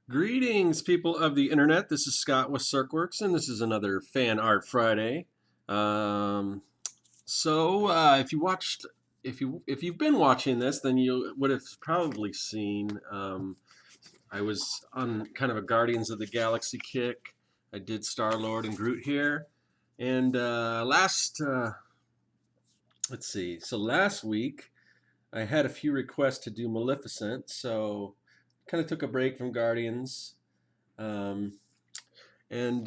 Greetings, people of the internet. This is Scott with Circworks, and this is another Fan Art Friday. If you watched, if you've been watching this, then you would have probably seen. I was on kind of a Guardians of the Galaxy kick. I did Star-Lord and Groot here, and let's see. So last week I had a few requests to do Maleficent, so kind of took a break from Guardians. Um, and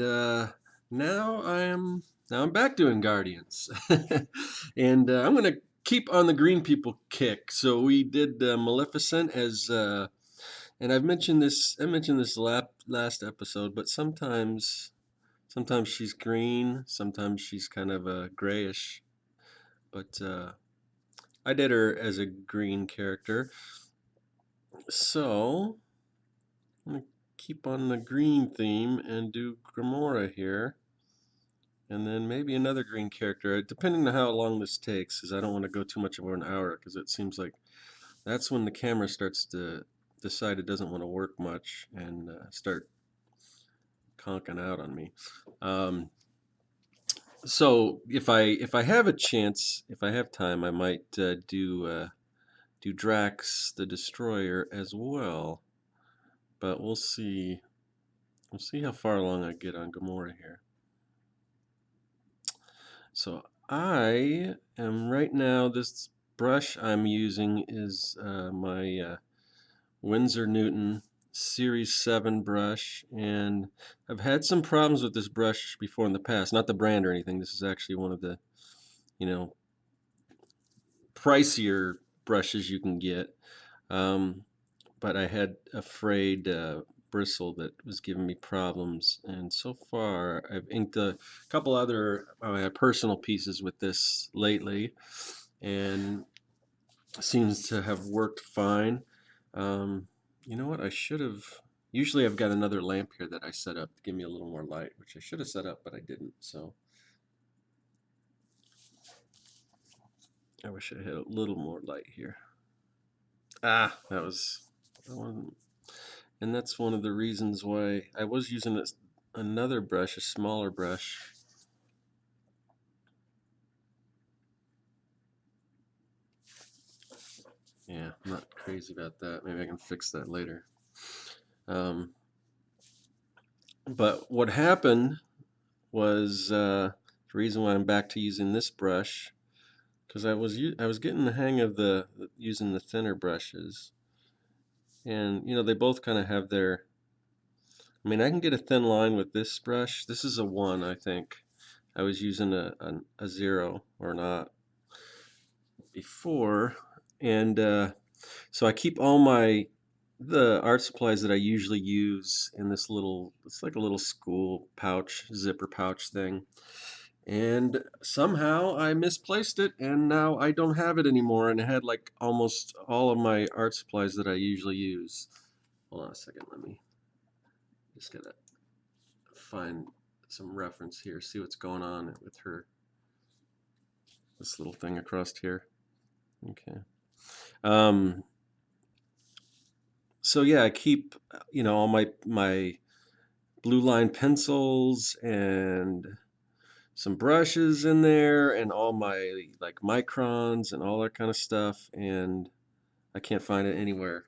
now I'm back doing Guardians, and I'm gonna keep on the green people kick. So we did Maleficent as, and I've mentioned this. I mentioned this last episode, but sometimes she's green, sometimes she's kind of a grayish. But I did her as a green character. So I'm gonna keep on the green theme and do Gamora here. And then maybe another green character, depending on how long this takes, because I don't want to go too much over an hour, because it seems like that's when the camera starts to decide it doesn't want to work much and start conking out on me. So if I have a chance, if I have time, I might do Drax the Destroyer as well. But we'll see. We'll see how far along I get on Gamora here. So I am right now, this brush I'm using is my Winsor Newton Series 7 brush, and I've had some problems with this brush before in the past. Not the brand or anything. This is actually one of the, pricier brushes you can get. But I had a frayed bristle that was giving me problems, and so far I've inked a couple other personal pieces with this lately, and seems to have worked fine. You know what? I should have. Usually I've got another lamp here that I set up to give me a little more light, which I should have set up, but I didn't. So I wish I had a little more light here. That wasn't. And that's one of the reasons why I was using another brush, a smaller brush. Yeah, I'm not crazy about that. Maybe I can fix that later. But what happened was the reason why I'm back to using this brush, because I was getting the hang of using the thinner brushes, and they both kind of have their. I mean, I can get a thin line with this brush. This is a 1, I think. I was using a 0 or not before, and so I keep all the art supplies that I usually use in this it's like a little school pouch, zipper pouch thing. And somehow I misplaced it, and now I don't have it anymore, and I had like almost all of my art supplies that I usually use. Hold on a second, let me just gotta find some reference here, see what's going on with this little thing across here. Okay. So yeah, I keep all my blue line pencils and some brushes in there, and all my like microns and all that kind of stuff, and I can't find it anywhere.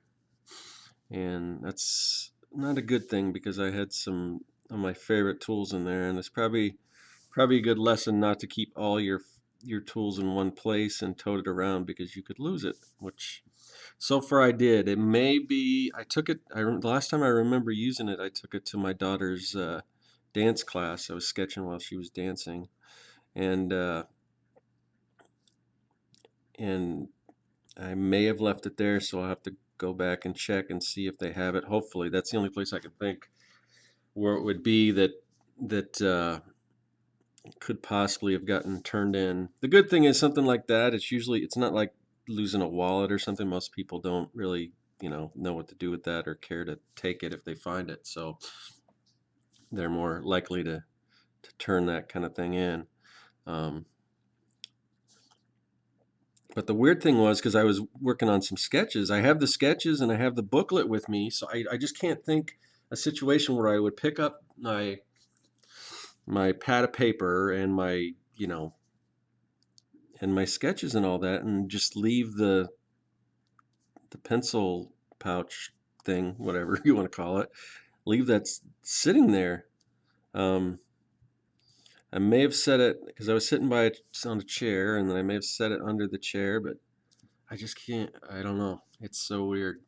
And that's not a good thing, because I had some of my favorite tools in there, and it's probably a good lesson not to keep all your tools in one place and tote it around, because you could lose it, which so far I did. It may be, I took it, the last time I remember using it, I took it to my daughter's dance class. I was sketching while she was dancing, and I may have left it there, so I'll have to go back and check and see if they have it. Hopefully, that's the only place I can think where it would be that could possibly have gotten turned in. The good thing is, something like that, it's not like losing a wallet or something. Most people don't really know what to do with that or care to take it if they find it, so they're more likely to to turn that kind of thing in. Um, but the weird thing was, because I was working on some sketches, I have the sketches and I have the booklet with me, so I just can't think a situation where I would pick up my pad of paper and my, and my sketches and all that, and just leave the pencil pouch thing, whatever you want to call it, leave that sitting there. Um, I may have set it because I was sitting by it on a chair, and then I may have set it under the chair, but I just can't. I don't know. It's so weird.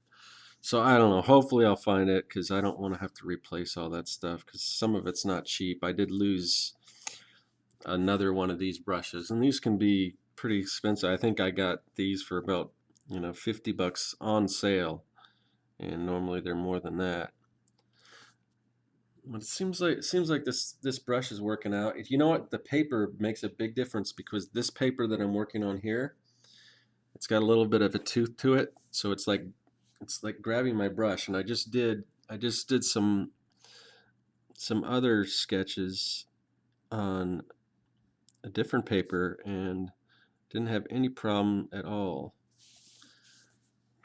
So I don't know. Hopefully I'll find it because I don't want to have to replace all that stuff because some of it's not cheap. I did lose another one of these brushes, and these can be pretty expensive. I think I got these for about $50 on sale, and normally they're more than that. But it seems like this brush is working out. You know what? The paper makes a big difference because this paper that I'm working on here, it's got a little bit of a tooth to it, so it's like grabbing my brush. And I just did some other sketches on a different paper and didn't have any problem at all.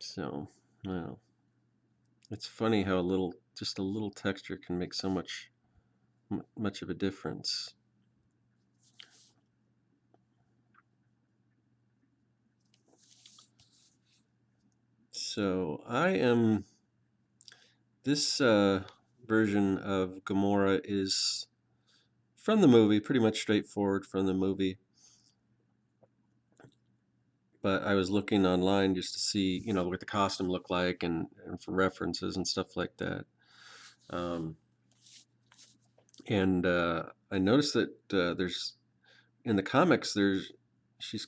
So, well, it's funny how just a little texture can make so much of a difference. So this version of Gamora is from the movie, pretty much straightforward from the movie. But I was looking online just to see, what the costume looked like and for references and stuff like that. Um, and I noticed that there's in the comics she's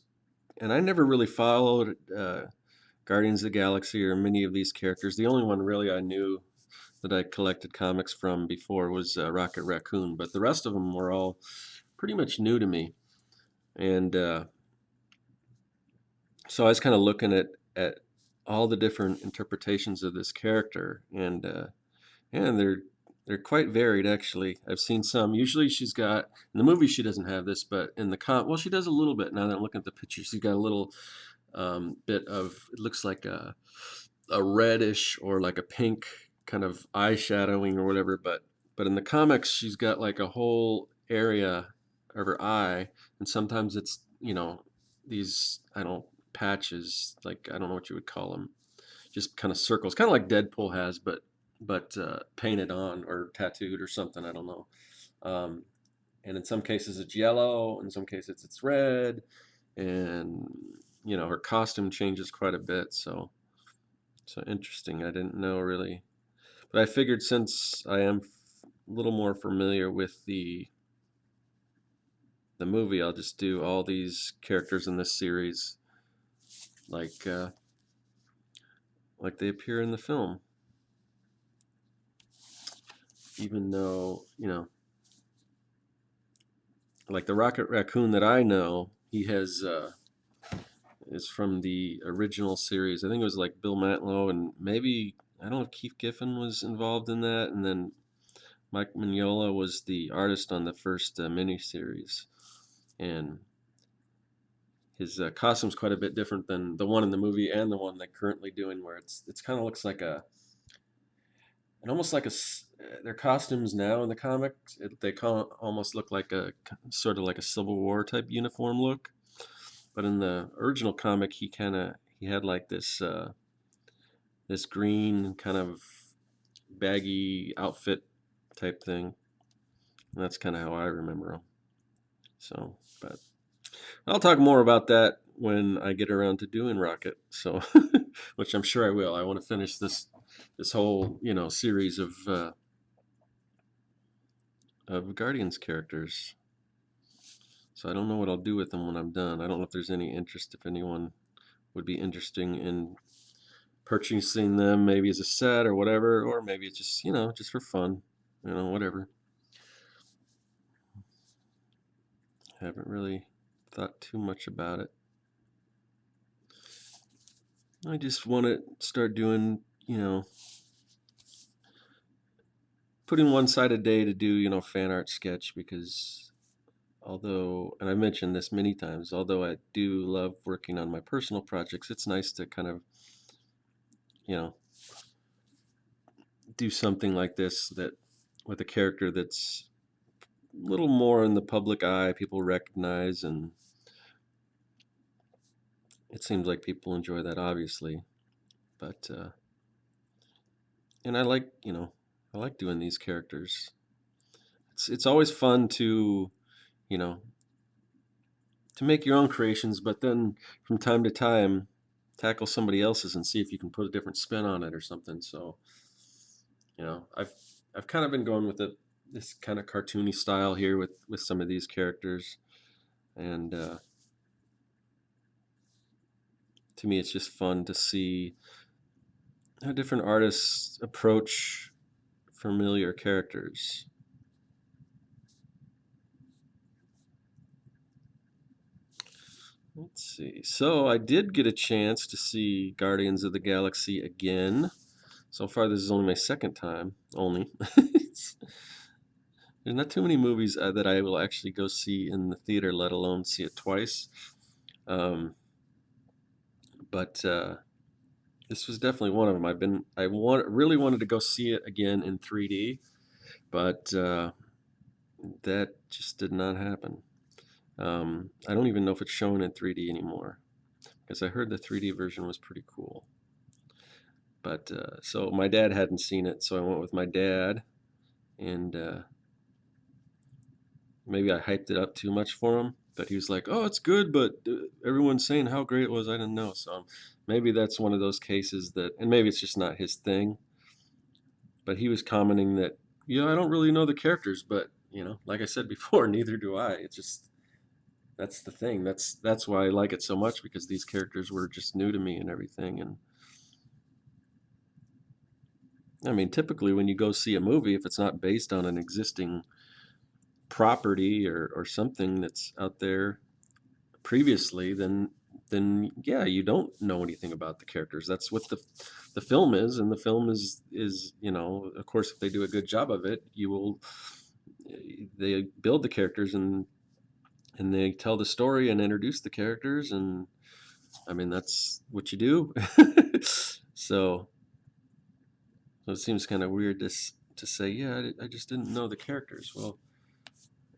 and I never really followed Guardians of the Galaxy or many of these characters. The only one really I knew that I collected comics from before was Rocket Raccoon, but the rest of them were all pretty much new to me. And so I was kind of looking at all the different interpretations of this character, and they're quite varied actually. I've seen some. Usually she's got in the movie she doesn't have this, but in the well she does a little bit. Now that I'm looking at the picture, she's got a little bit of it looks like a reddish or like a pink kind of eyeshadowing or whatever. But in the comics she's got like a whole area of her eye, and sometimes it's these I don't know, patches, like I don't know what you would call them, just kind of circles, kind of like Deadpool has, but painted on or tattooed or something. I don't know. Um, and in some cases it's yellow, in some cases it's red, and her costume changes quite a bit. So interesting. I didn't know really, but I figured since I am a little more familiar with the movie, I'll just do all these characters in this series like like they appear in the film, even though like the Rocket Raccoon that I know, he has is from the original series. I think it was like Bill Mantlo, and maybe I don't know if Keith Giffen was involved in that, and then Mike Mignola was the artist on the first miniseries, and his costume's quite a bit different than the one in the movie and the one they're currently doing, where it's kind of looks like and almost like their costumes now in the comics. They almost look like a sort of like a Civil War type uniform look, but in the original comic, he had like this green kind of baggy outfit type thing. And that's kind of how I remember him. So, but I'll talk more about that when I get around to doing Rocket. So, which I'm sure I will. I want to finish this whole series of Guardians characters. So I don't know what I'll do with them when I'm done. I don't know if there's any interest, if anyone would be interesting in purchasing them, maybe as a set or whatever, or maybe it's just for fun, whatever. Haven't really thought too much about it. I just want to start doing, putting one side a day to do, fan art sketch because although, and I mentioned this many times, although I do love working on my personal projects, it's nice to kind of, you know, do something like this that with a character that's a little more in the public eye, people recognize, and it seems like people enjoy that, obviously. But and I like doing these characters. It's always fun you know, to make your own creations, but then from time to time tackle somebody else's and see if you can put a different spin on it or something. So, I've kind of been going with this kind of cartoony style here with some of these characters, and to me, it's just fun to see how different artists approach familiar characters. Let's see. So I did get a chance to see Guardians of the Galaxy again. So far, this is only my second time. Only. There's not too many movies that I will actually go see in the theater, let alone see it twice. Um, but this was definitely one of them. Really wanted to go see it again in 3D, but that just did not happen. I don't even know if it's shown in 3D anymore because I heard the 3D version was pretty cool. But so my dad hadn't seen it, so I went with my dad, and maybe I hyped it up too much for him. But he was like, "Oh, it's good," but everyone's saying how great it was. I didn't know, so maybe that's one of those cases that, and maybe it's just not his thing. But he was commenting that, yeah, I don't really know the characters, but like I said before, neither do I. It's just that's the thing. That's why I like it so much because these characters were just new to me and everything. And I mean, typically when you go see a movie, if it's not based on an existing property or something that's out there previously, then yeah, you don't know anything about the characters. That's what the film is, and the film is of course, if they do a good job of it, they build the characters and they tell the story and introduce the characters, and I mean that's what you do. so so it seems kind of weird to say, yeah, I just didn't know the characters. Well,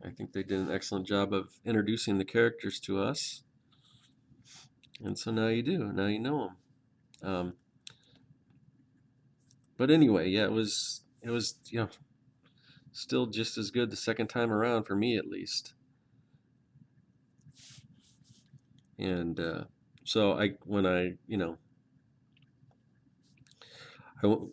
I think they did an excellent job of introducing the characters to us, and so now you do. Now you know them. But anyway, yeah, it was still just as good the second time around for me at least. And so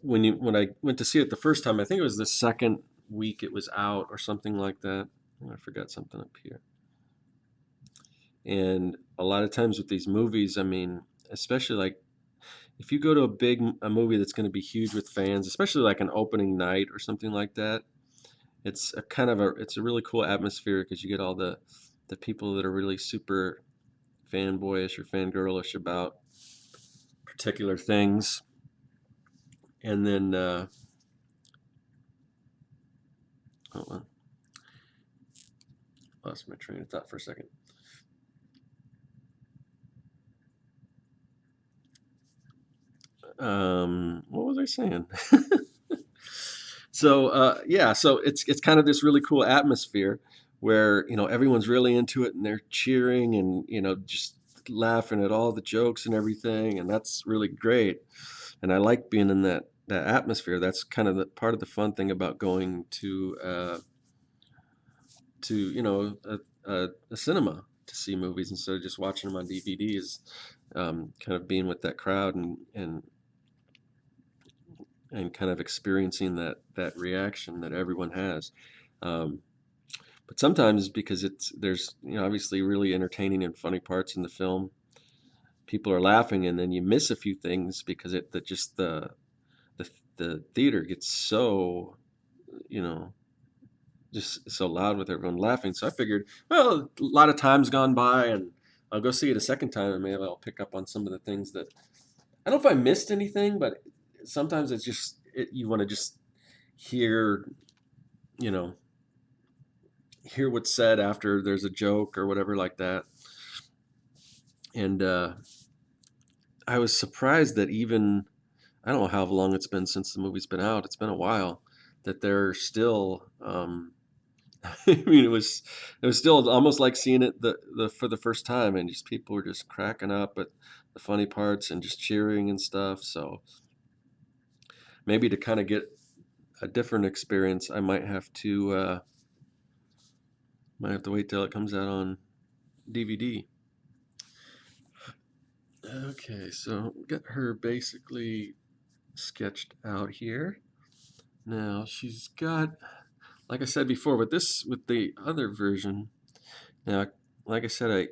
when I went to see it the first time, I think it was the second week it was out or something like that. I forgot something up here. And a lot of times with these movies, I mean, especially like if you go to a movie that's going to be huge with fans, especially like an opening night or something like that, it's a really cool atmosphere because you get all the people that are really super fanboyish or fangirlish about particular things, and then hold on, lost my train of thought for a second. What was I saying? So yeah, so it's kind of this really cool atmosphere where everyone's really into it and they're cheering and just laughing at all the jokes and everything, and that's really great. And I like being in that atmosphere. That's kind of the part of the fun thing about going to a cinema to see movies instead of just watching them on DVDs. Kind of being with that crowd and kind of experiencing that reaction that everyone has. Um, but sometimes because there's obviously really entertaining and funny parts in the film, people are laughing, and then you miss a few things because the the theater gets so you know just so loud with everyone laughing. So I figured, well, a lot of time's gone by, and I'll go see it a second time, and maybe I'll pick up on some of the things that I don't know if I missed anything, but sometimes you want to just hear you know, hear what's said after there's a joke or whatever like that. And I was surprised that even I don't know how long it's been since the movie's been out. It's been a while that they're still. I mean, it was still almost like seeing it the for the first time, and just people were just cracking up at the funny parts and just cheering and stuff. So maybe to kind of get a different experience, I might have to wait till it comes out on DVD. Okay, so got her basically sketched out here. Now she's got, like I said before, with the other version. Now, like I said,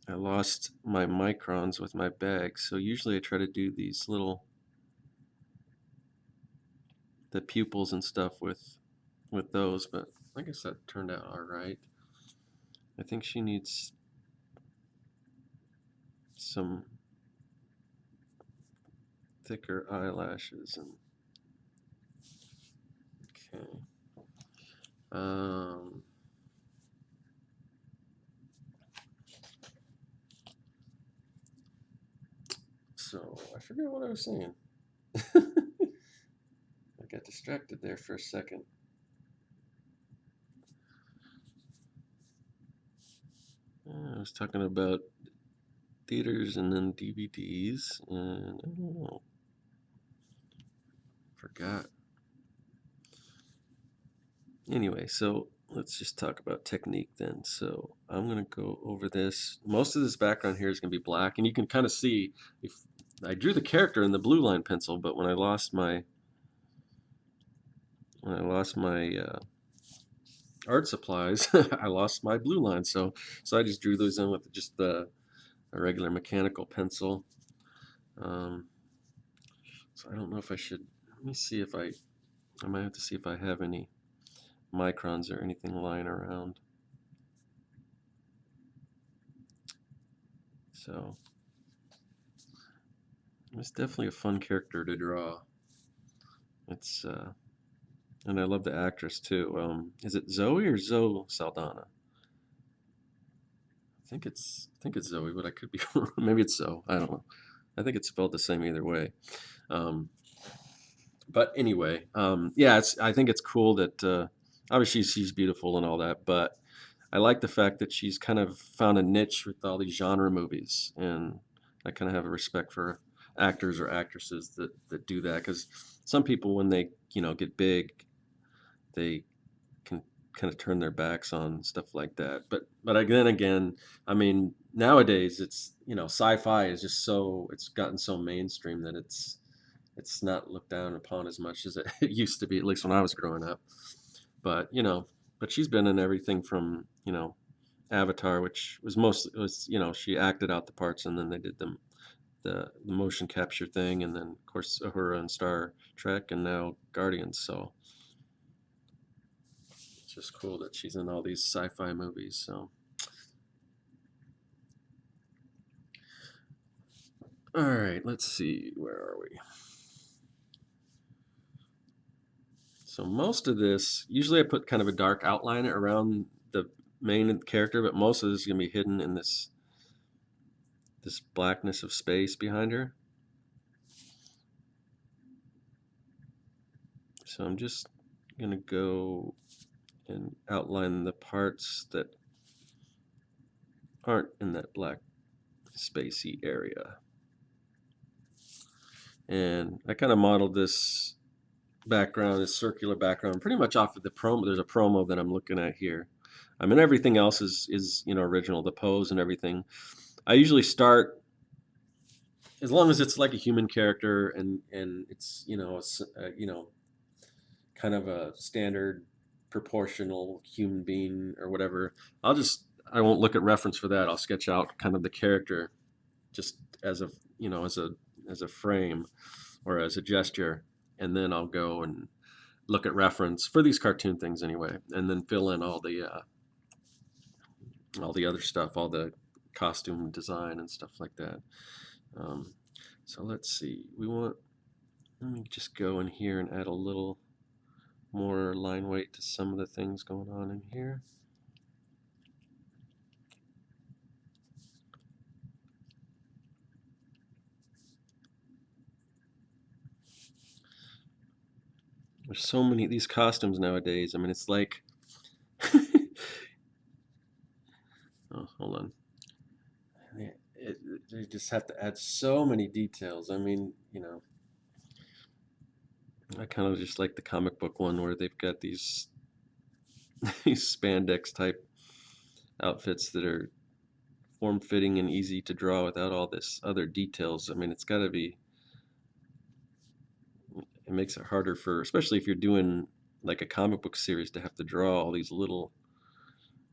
I lost my microns with my bag, so usually I try to do these the pupils and stuff with those, but I guess that turned out all right. I think she needs some thicker eyelashes and okay. Um, so I forget what I was saying. I got distracted there for a second. I was talking about theaters and then DVDs, and I don't know, forgot. Anyway, so let's just talk about technique then. So I'm gonna go over this. Most of this background here is gonna be black, and you can kind of see if I drew the character in the blue line pencil, but when I lost my art supplies, I lost my blue line. So I just drew those in with just a regular mechanical pencil. Um, so I don't know if I should. Let me see if I might have to see if I have any microns or anything lying around. So it's definitely a fun character to draw. It's and I love the actress too. Is it Zoe or Zoe Saldana? I think it's Zoe, but I could be wrong. Maybe it's Zoe. I don't know. I think it's spelled the same either way. Um, but anyway, yeah, I think it's cool that obviously she's beautiful and all that, but I like the fact that she's kind of found a niche with all these genre movies, and I kind of have a respect for actors or actresses that do that because some people when they get big, they can kind of turn their backs on stuff like that. But then again, I mean nowadays it's sci-fi is just so it's gotten so mainstream that it's not looked down upon as much as it, it used to be, at least when I was growing up. But but she's been in everything from Avatar, which was most she acted out the parts and then they did the motion capture thing, and then of course Uhura in Star Trek, and now Guardians. So it's just cool that she's in all these sci-fi movies. So all right, let's see, where are we? So most of this, usually I put kind of a dark outline around the main character, but most of this is gonna be hidden in this blackness of space behind her. So I'm just gonna go and outline the parts that aren't in that black spacey area. And I kind of modeled this background, this circular background, pretty much off of the promo. There's a promo that I'm looking at here. I mean, everything else is original, the pose and everything. I usually start as long as it's like a human character and it's kind of a standard proportional human being or whatever. I won't look at reference for that. I'll sketch out kind of the character just as a as a frame or as a gesture, and then I'll go and look at reference for these cartoon things anyway, and then fill in all the other stuff, all the costume design and stuff like that. Um, so let's see. Let me just go in here and add a little more line weight to some of the things going on in here. There's so many of these costumes nowadays. I mean, it's like, oh, hold on. They just have to add so many details. I mean, I kind of just like the comic book one where they've got these these spandex type outfits that are form fitting and easy to draw without all this other details. I mean, it's got to be. It makes it harder for, especially if you're doing like a comic book series, to have to draw all these little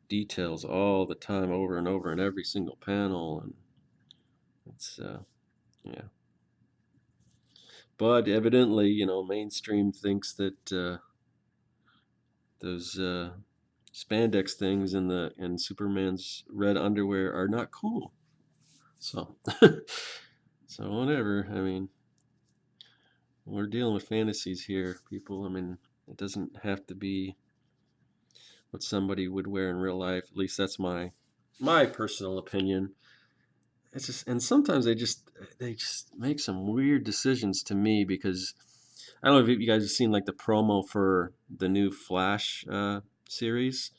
details all the time, over and over, in every single panel, and it's yeah. But evidently, mainstream thinks that those spandex things in Superman's red underwear are not cool. So, so whatever. I mean, we're dealing with fantasies here, people. I mean, it doesn't have to be what somebody would wear in real life. At least that's my personal opinion. It's just, and sometimes they just make some weird decisions to me, because I don't know if you guys have seen like the promo for the new Flash series,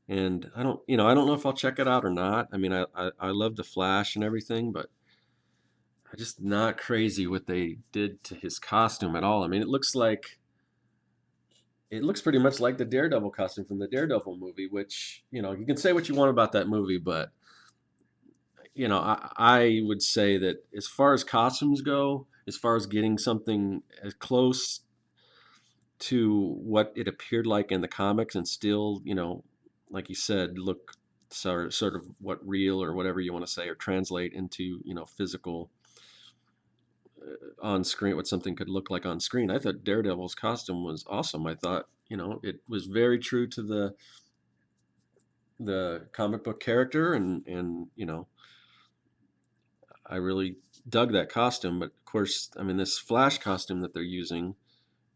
and I don't know if I'll check it out or not. I mean, I love the Flash and everything, but I'm just not crazy what they did to his costume at all. I mean, it looks pretty much like the Daredevil costume from the Daredevil movie, which, you can say what you want about that movie, but I would say that as far as costumes go, as far as getting something as close to what it appeared like in the comics, and still, like you said, look sort of what real, or whatever you want to say, or translate into, physical on screen, what something could look like on screen. I thought Daredevil's costume was awesome. I thought, it was very true to the comic book character, and I really dug that costume. But of course, I mean, this Flash costume that they're using,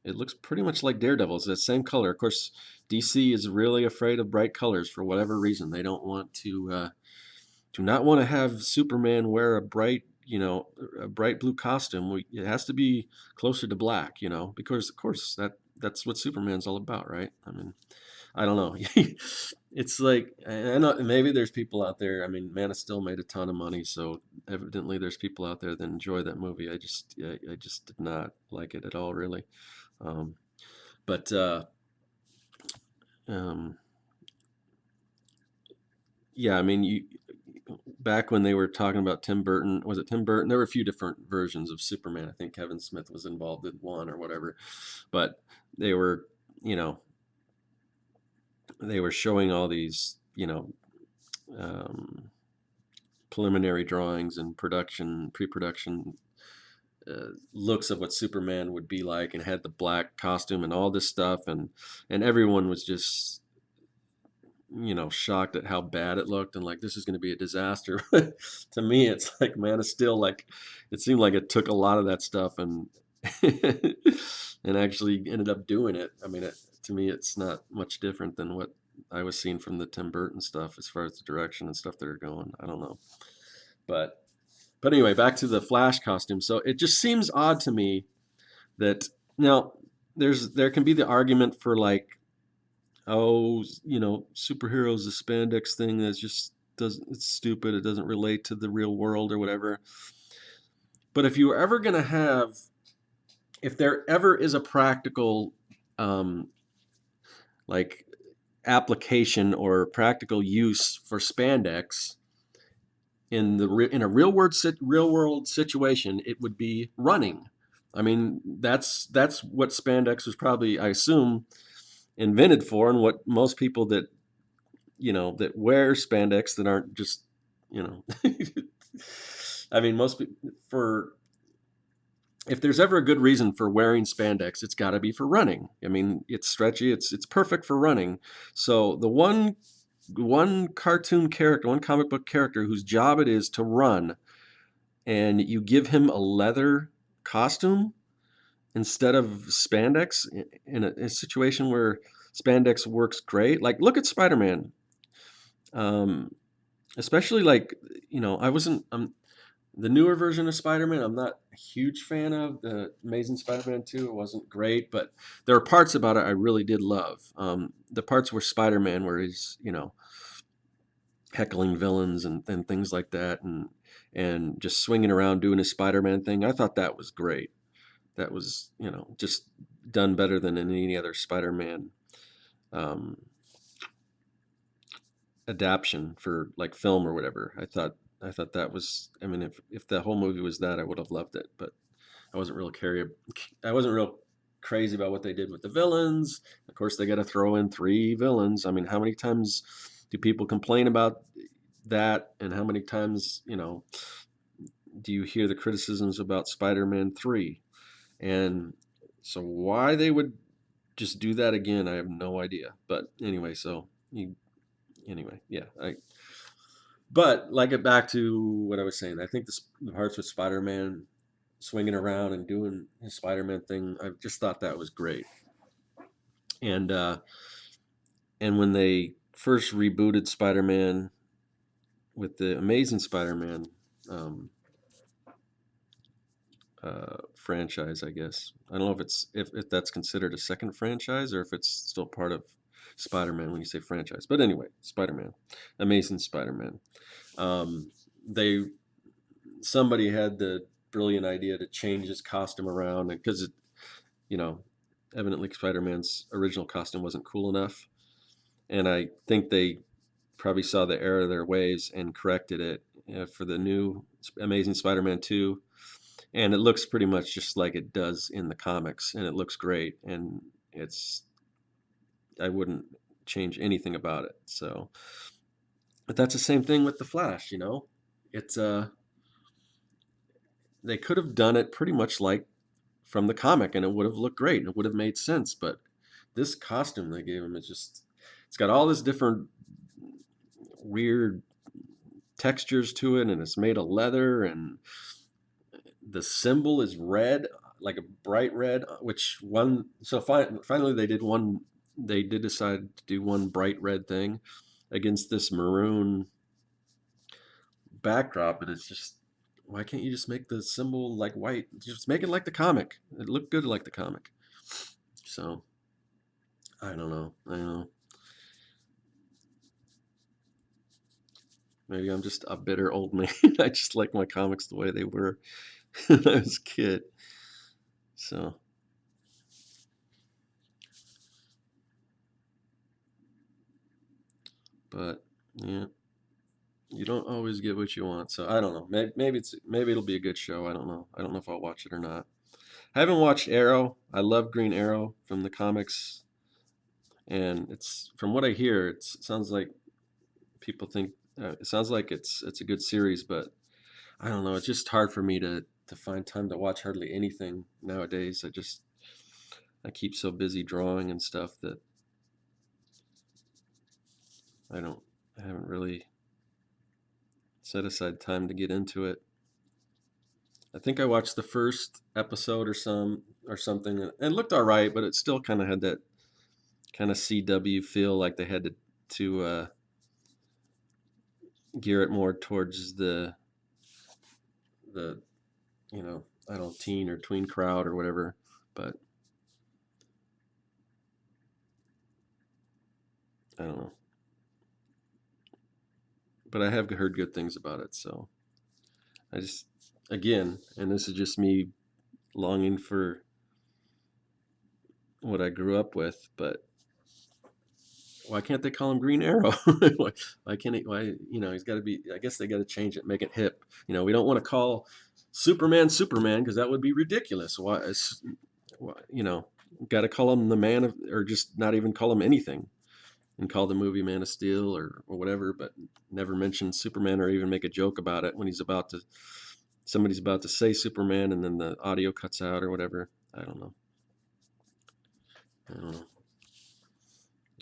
it looks pretty much like Daredevil's, that same color. Of course, DC is really afraid of bright colors for whatever reason. They don't want to do not want to have Superman wear a bright blue costume. It has to be closer to black, because of course that's what Superman's all about, right? I mean, I don't know. It's like, I know maybe there's people out there. I mean, Man of Steel made a ton of money, so evidently there's people out there that enjoy that movie. I just did not like it at all, really. Um, but um, yeah, I mean, back when they were talking about Tim Burton, was it Tim Burton? There were a few different versions of Superman. I think Kevin Smith was involved in one or whatever, but they were, you know, they were showing all these, um, preliminary drawings and pre-production looks of what Superman would be like, and had the black costume and all this stuff, and everyone was just, shocked at how bad it looked, and like, this is going to be a disaster. To me, it's like Man of Steel. Like, it seemed like it took a lot of that stuff and and actually ended up doing it. I mean, to me, it's not much different than what I was seeing from the Tim Burton stuff, as far as the direction and stuff that are going. I don't know, but anyway, back to the Flash costume. So it just seems odd to me that, now, there can be the argument for like, oh, superheroes, the spandex thing, that's just doesn't it's stupid. It doesn't relate to the real world or whatever. But if there ever is a practical, like, application or practical use for spandex in a real world situation, it would be running. I mean, that's what spandex was probably, I assume, invented for, and what most people that wear spandex, that aren't just, you know I mean, most people, for if there's ever a good reason for wearing spandex, it's got to be for running. I mean, it's stretchy, it's perfect for running. So the one cartoon character, one comic book character whose job it is to run, and you give him a leather costume, instead of spandex in a situation where spandex works great. Like look at Spider-Man. Um, especially like I wasn't the newer version of Spider-Man. I'm not a huge fan of the Amazing Spider-Man 2. It wasn't great, but there are parts about it I really did love. The parts where Spider-Man, where he's heckling villains and things like that, and just swinging around doing his Spider-Man thing. I thought that was great. That was just done better than in any other Spider-Man um, adaptation for like film or whatever. I thought that was. I mean, if the whole movie was that, I would have loved it. But I wasn't real carry. I wasn't real crazy about what they did with the villains. Of course, they got to throw in three villains. I mean, how many times do people complain about that? And how many times do you hear the criticisms about Spider-Man 3? And so why they would just do that again, I have no idea. But anyway, yeah. But like it back to what I was saying. I think the parts with Spider-Man swinging around and doing his Spider-Man thing, I just thought that was great. And and when they first rebooted Spider-Man with the Amazing Spider-Man um, franchise, I guess. I don't know if that's considered a second franchise or if it's still part of Spider-Man when you say franchise. But anyway, Spider-Man, Amazing Spider-Man. Um, they somebody had the brilliant idea to change his costume around because you know, evidently Spider-Man's original costume wasn't cool enough, and I think they probably saw the error of their ways and corrected it for the new Amazing Spider-Man 2, and it looks pretty much just like it does in the comics, and it looks great, and it's I wouldn't change anything about it. So, but that's the same thing with the Flash. It's they could have done it pretty much like from the comic, and it would have looked great, and it would have made sense. But this costume they gave him is just it's got all this different weird textures to it, and it's made of leather, and the symbol is red, like a bright red, which one so finally they did decide to do one bright red thing against this maroon backdrop, and it's just why can't you just make the symbol like white? Just make it like the comic. It looked good like the comic. So I don't know. Maybe I'm just a bitter old man. I just like my comics the way they were when I was a kid. So, but yeah, you don't always get what you want. So I don't know. Maybe it'll be a good show. I don't know. I don't know if I'll watch it or not. I haven't watched Arrow. I love Green Arrow from the comics, and it's from what I hear, it sounds like people think it sounds like it's a good series, but I don't know. It's just hard for me to find time to watch hardly anything nowadays. I keep so busy drawing and stuff that I don't I haven't really set aside time to get into it. I think I watched the first episode or something, and it looked all right, but it still kind of had that kind of CW feel, like they had to gear it more towards the I don't know, teen or tween crowd or whatever. But I don't know. But I have heard good things about it, so I just again, and this is just me longing for what I grew up with, but why can't they call him Green Arrow? why can't he? Why he's got to be? I guess they got to change it, make it hip. We don't want to call Superman because that would be ridiculous. Why got to call him the man of, or just not even call him anything, and call the movie Man of Steel or whatever, but never mention Superman or even make a joke about it when somebody's about to say Superman and then the audio cuts out or whatever. I don't know. I don't know.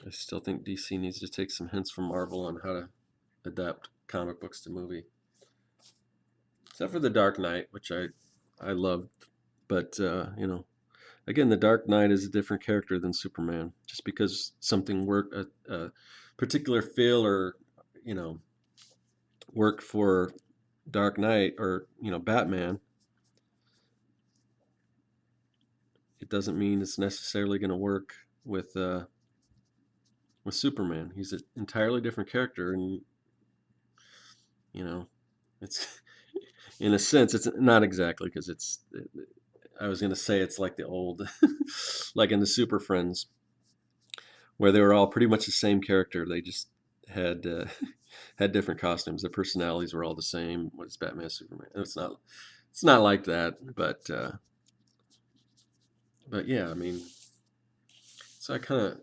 I still think DC needs to take some hints from Marvel on how to adapt comic books to movie. Except for The Dark Knight, which I loved, but again, the Dark Knight is a different character than Superman. Just because something worked, a particular feel or you know worked for Dark Knight or Batman, it doesn't mean it's necessarily going to work with Superman. He's an entirely different character, and you know, it's in a sense it's not exactly because I was going to say it's like the old, like in the Super Friends, where they were all pretty much the same character. They just had had different costumes. Their personalities were all the same. What is Batman, Superman? It's not like that, but yeah, I mean, so I kind of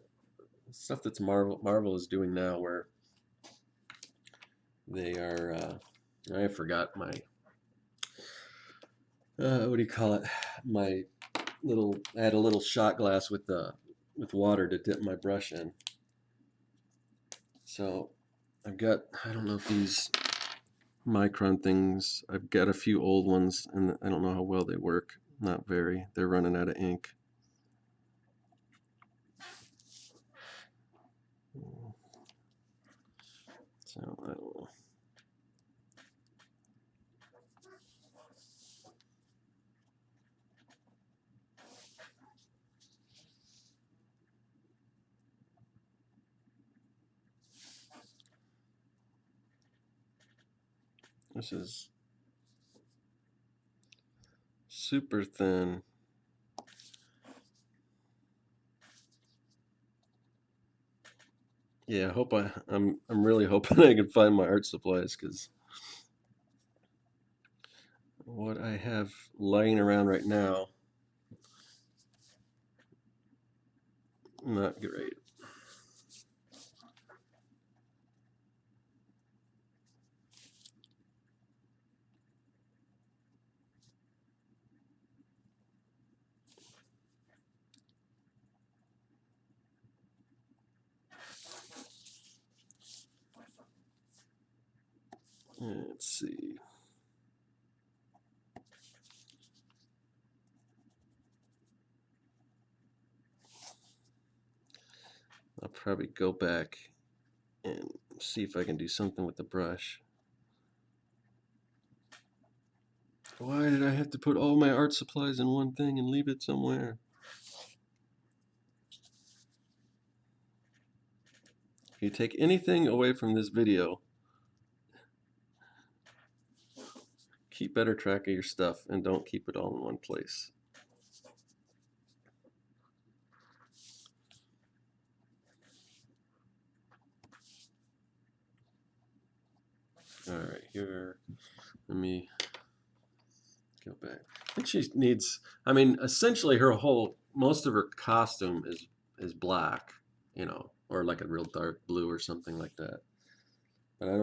stuff that's Marvel is doing now, where they are. I forgot my what do you call it? My little. I had a little shot glass with water to dip my brush in. So I've got. I don't know if these micron things. I've got a few old ones, and I don't know how well they work. Not very. They're running out of ink. So I don't know. This is super thin. Yeah, I'm really hoping I can find my art supplies because what I have lying around right now, not great. Let's see. I'll probably go back and see if I can do something with the brush. Why did I have to put all my art supplies in one thing and leave it somewhere? If you take anything away from this video, keep better track of your stuff and don't keep it all in one place. All right, here, let me go back. I think she needs, I mean, essentially most of her costume is black, or like a real dark blue or something like that. But I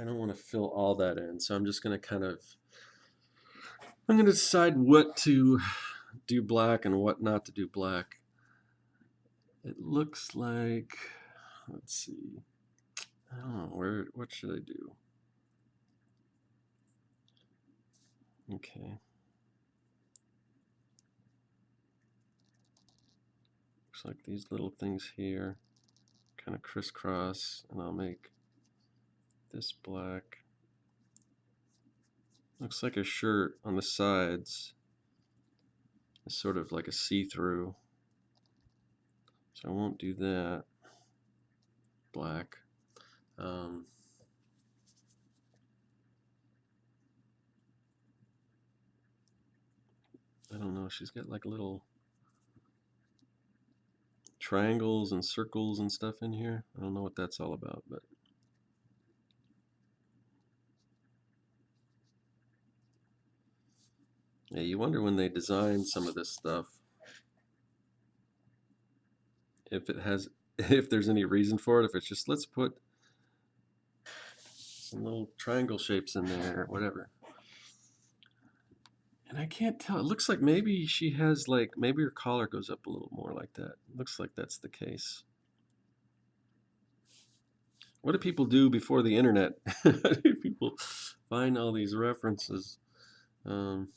don't want to fill all that in, so I'm just going to I'm going to decide what to do black and what not to do black. It looks like, let's see, I don't know, what should I do? Okay. Looks like these little things here kind of crisscross, and I'll make this black. Looks like a shirt on the sides. It's sort of like a see-through. So I won't do that. Black. I don't know. She's got like little triangles and circles and stuff in here. I don't know what that's all about, but yeah, you wonder when they design some of this stuff if it has if there's any reason for it, if it's just let's put some little triangle shapes in there or whatever. And I can't tell. It looks like maybe she has maybe her collar goes up a little more like that. Looks like that's the case. What do people do before the internet? How do people find all these references? Um,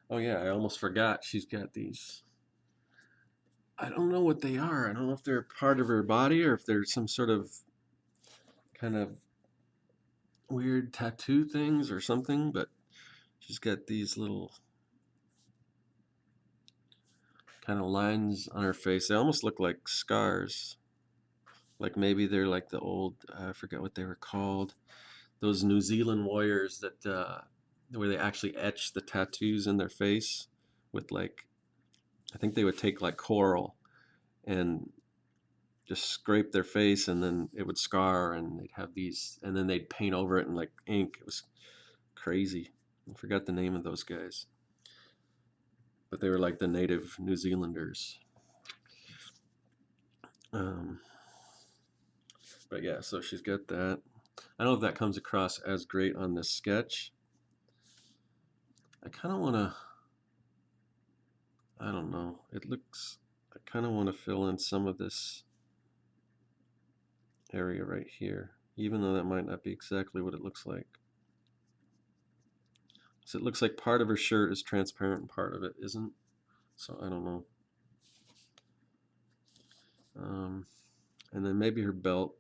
Oh yeah, I almost forgot. She's got these. I don't know what they are. I don't know if they're part of her body or if they're some sort of kind of weird tattoo things or something, but she's got these little kind of lines on her face. They almost look like scars. Like maybe they're like the old, I forget what they were called. Those New Zealand warriors that, where they actually etch the tattoos in their face with like, I think they would take like coral and just scrape their face and then it would scar and they'd have these, and then they'd paint over it in like ink. It was crazy. I forgot the name of those guys, but they were like the native New Zealanders. Um, but yeah, so she's got that. I don't know if that comes across as great on this sketch. I kind of want to, I don't know. I kind of want to fill in some of this area right here, even though that might not be exactly what it looks like. So it looks like part of her shirt is transparent and part of it isn't. So I don't know. Um, and then maybe her belt.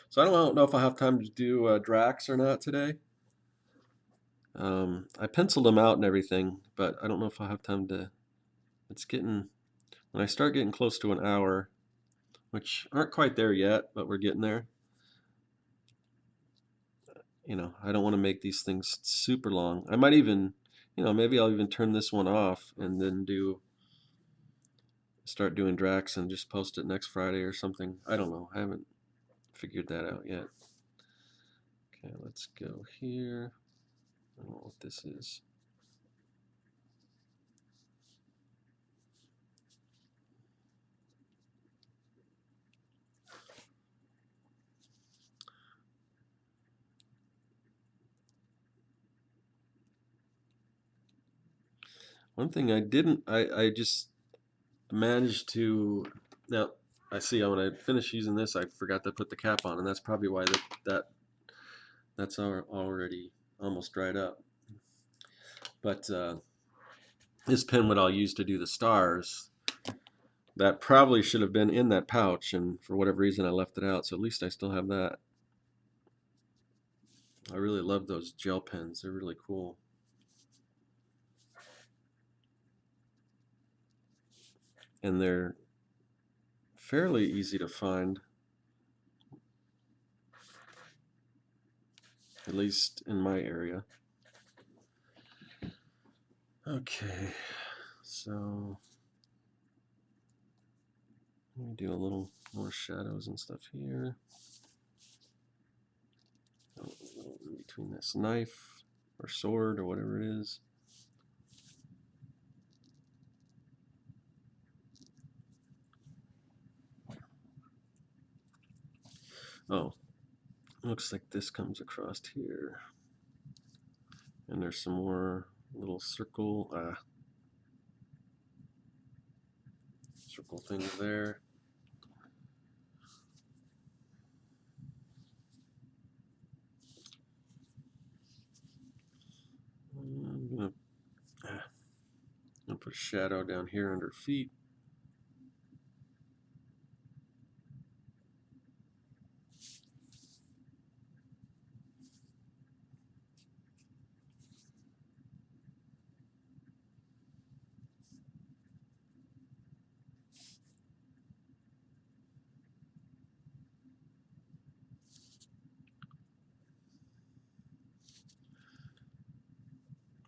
So I don't know if I have time to do Drax or not today. I penciled them out and everything, but I don't know if I have time to. It's getting, when I start getting close to an hour, which aren't quite there yet, but we're getting there. I don't want to make these things super long. I might even, maybe I'll even turn this one off and then start doing Drax and just post it next Friday or something. I don't know. I haven't figured that out yet. Okay, let's go here. I don't know what this is. One thing I didn't, I just managed to, now I see when I finish using this, I forgot to put the cap on, and that's probably why that's already almost dried up. But this pen, what I'll use to do the stars, that probably should have been in that pouch, and for whatever reason I left it out, so at least I still have that. I really love those gel pens. They're really cool. And they're fairly easy to find, at least in my area. Okay, so let me do a little more shadows and stuff here. In between this knife or sword or whatever it is. Oh, looks like this comes across here. And there's some more little circle things there. I'm gonna put a shadow down here under feet.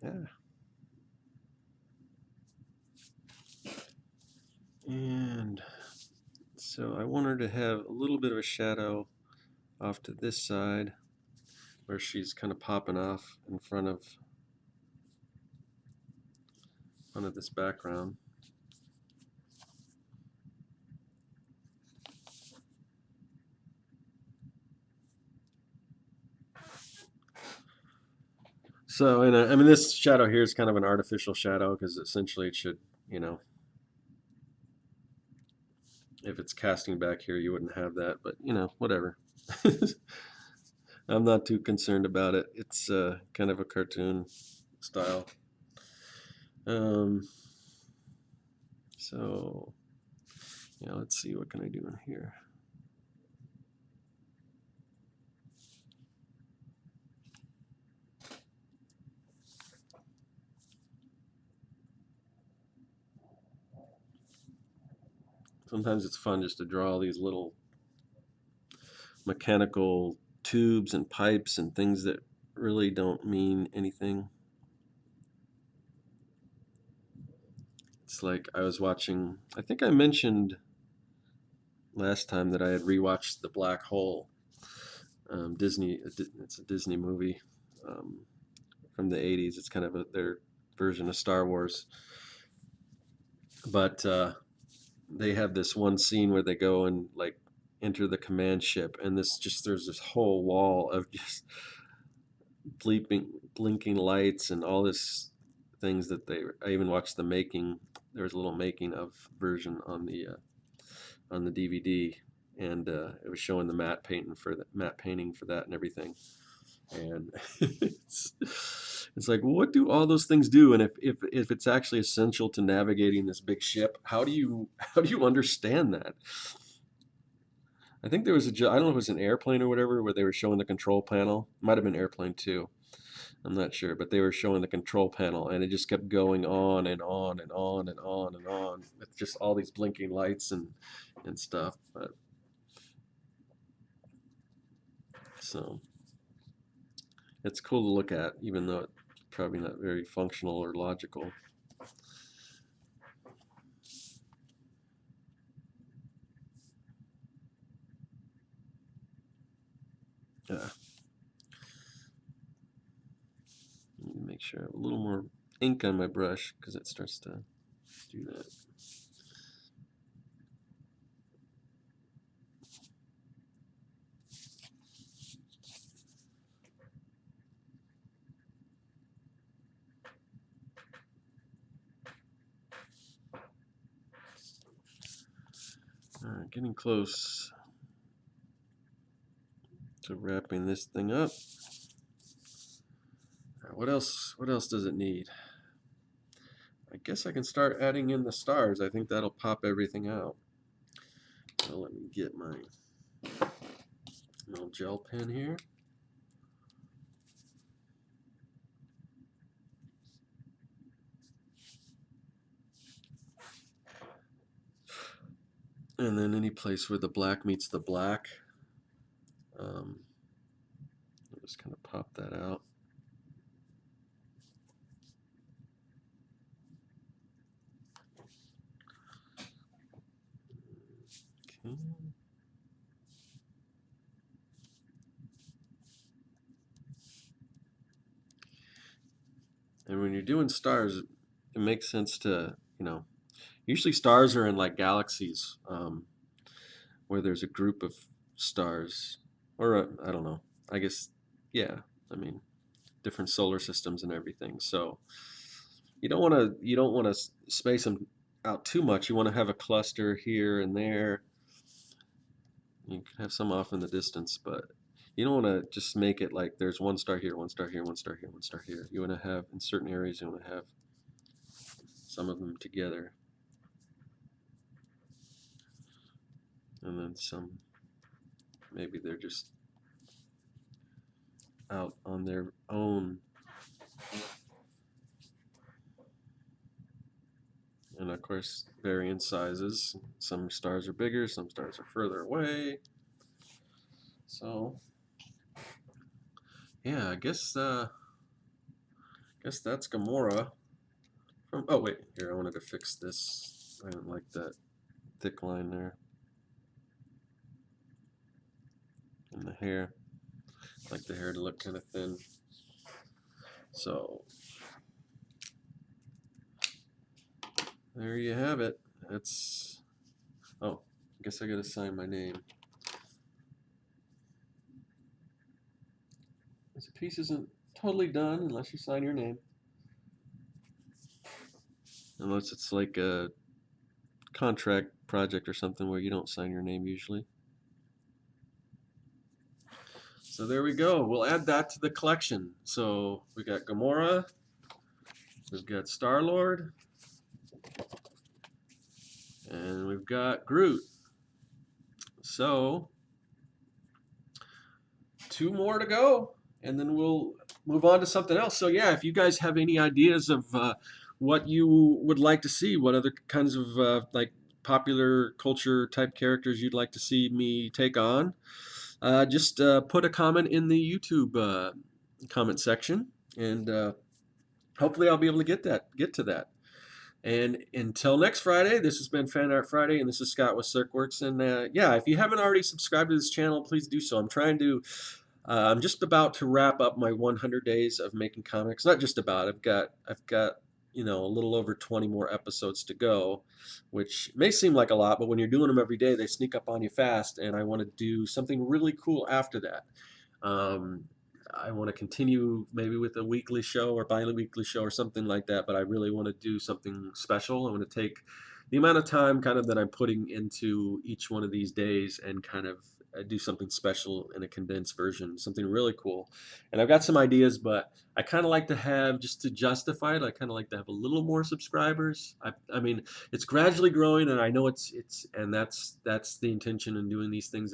Yeah. And so I want her to have a little bit of a shadow off to this side where she's kind of popping off in front of this background. So, and I mean, this shadow here is kind of an artificial shadow because essentially it should, you know, If it's casting back here, you wouldn't have that, but whatever. I'm not too concerned about it. It's kind of a cartoon style. Um, so yeah, let's see, what can I do in here? Sometimes it's fun just to draw all these little mechanical tubes and pipes and things that really don't mean anything. It's like I was watching, I think I mentioned last time that I had rewatched The Black Hole. Disney, it's a Disney movie um, from the 80s. It's kind of their version of Star Wars. But they have this one scene where they go and like enter the command ship, and there's this whole wall of just blinking lights and all this things that I even watched the making. There was a little making of version on the DVD, and it was showing the matte painting for that and everything. And it's like, what do all those things do? And if it's actually essential to navigating this big ship, how do you understand that? I think there was I don't know if it was an airplane or whatever, where they were showing the control panel. Might have been airplane too. I'm not sure, but they were showing the control panel, and it just kept going on and on and on and on and on with just all these blinking lights and stuff. But so it's cool to look at, even though it's probably not very functional or logical. Yeah. Let me make sure I have a little more ink on my brush because it starts to do that. All right, getting close to wrapping this thing up. All right, what else does it need? I guess I can start adding in the stars. I think that'll pop everything out. So let me get my little gel pen here. And then any place where the black meets the black, I'll just kind of pop that out. Okay. And when you're doing stars, it makes sense to, usually stars are in like galaxies, where there's a group of stars, or I don't know. I guess, yeah. I mean, different solar systems and everything. So you don't want to space them out too much. You want to have a cluster here and there. You can have some off in the distance, but you don't want to just make it like there's one star here, one star here, one star here, one star here. You want to have in certain areas. You want to have some of them together, and then some. Maybe they're just out on their own. And of course, varying sizes. Some stars are bigger, some stars are further away. So, yeah, I guess that's Gamora. Oh wait, here I wanted to fix this. I didn't like that thick line there in the hair. I like the hair to look kind of thin. So there you have it. That's oh, I guess I gotta sign my name. This piece isn't totally done unless you sign your name. Unless it's like a contract project or something where you don't sign your name usually. So there we go. We'll add that to the collection. So we got Gamora, we've got Star-Lord, and we've got Groot. So 2 more to go, and then we'll move on to something else. So yeah, if you guys have any ideas of what you would like to see, what other kinds of like popular culture type characters you'd like to see me take on, just put a comment in the YouTube comment section, and hopefully I'll be able to get to that. And until next Friday, this has been Fan Art Friday, and this is Scott with Circworks. And yeah, if you haven't already subscribed to this channel, please do so. I'm just about to wrap up my 100 days of making comics. Not just about. I've got a little over 20 more episodes to go, which may seem like a lot, but when you're doing them every day, they sneak up on you fast. And I want to do something really cool after that. I want to continue maybe with a weekly show or bi-weekly show or something like that, but I really want to do something special. I want to take the amount of time kind of that I'm putting into each one of these days and kind of do something special in a condensed version, something really cool. And I've got some ideas, but I kind of like to have, just to justify it, I kind of like to have a little more subscribers. I mean, it's gradually growing, and I know and that's the intention in doing these things,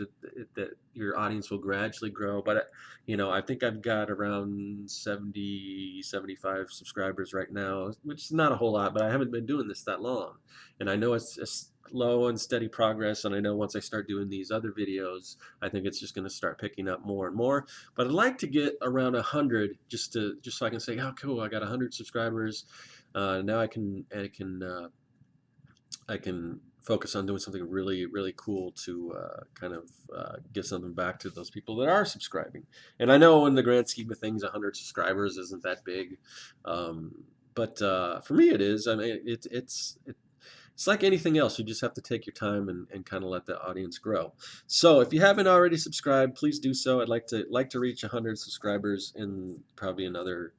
that your audience will gradually grow. But I think I've got around 70, 75 subscribers right now, which is not a whole lot, but I haven't been doing this that long. And I know it's a slow and steady progress, and I know once I start doing these other videos, I think it's just going to start picking up more and more. But I'd like to get around 100, just so I can say, oh, cool, I got 100 subscribers. Now I can focus on doing something really, really cool to kind of give something back to those people that are subscribing. And I know in the grand scheme of things, 100 subscribers isn't that big, but for me it is. I mean, it's like anything else. You just have to take your time and kind of let the audience grow. So if you haven't already subscribed, please do so. I'd like to reach 100 subscribers in probably another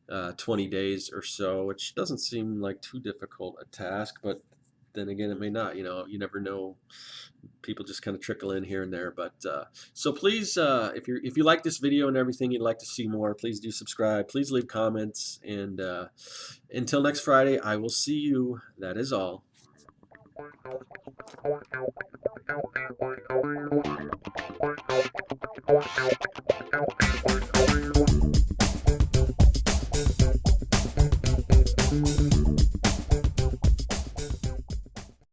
20 days or so, which doesn't seem like too difficult a task, but then again, it may not. You never know. People just kind of trickle in here and there. But so please, if you like this video and everything, you'd like to see more, please do subscribe. Please leave comments. And until next Friday, I will see you. That is all.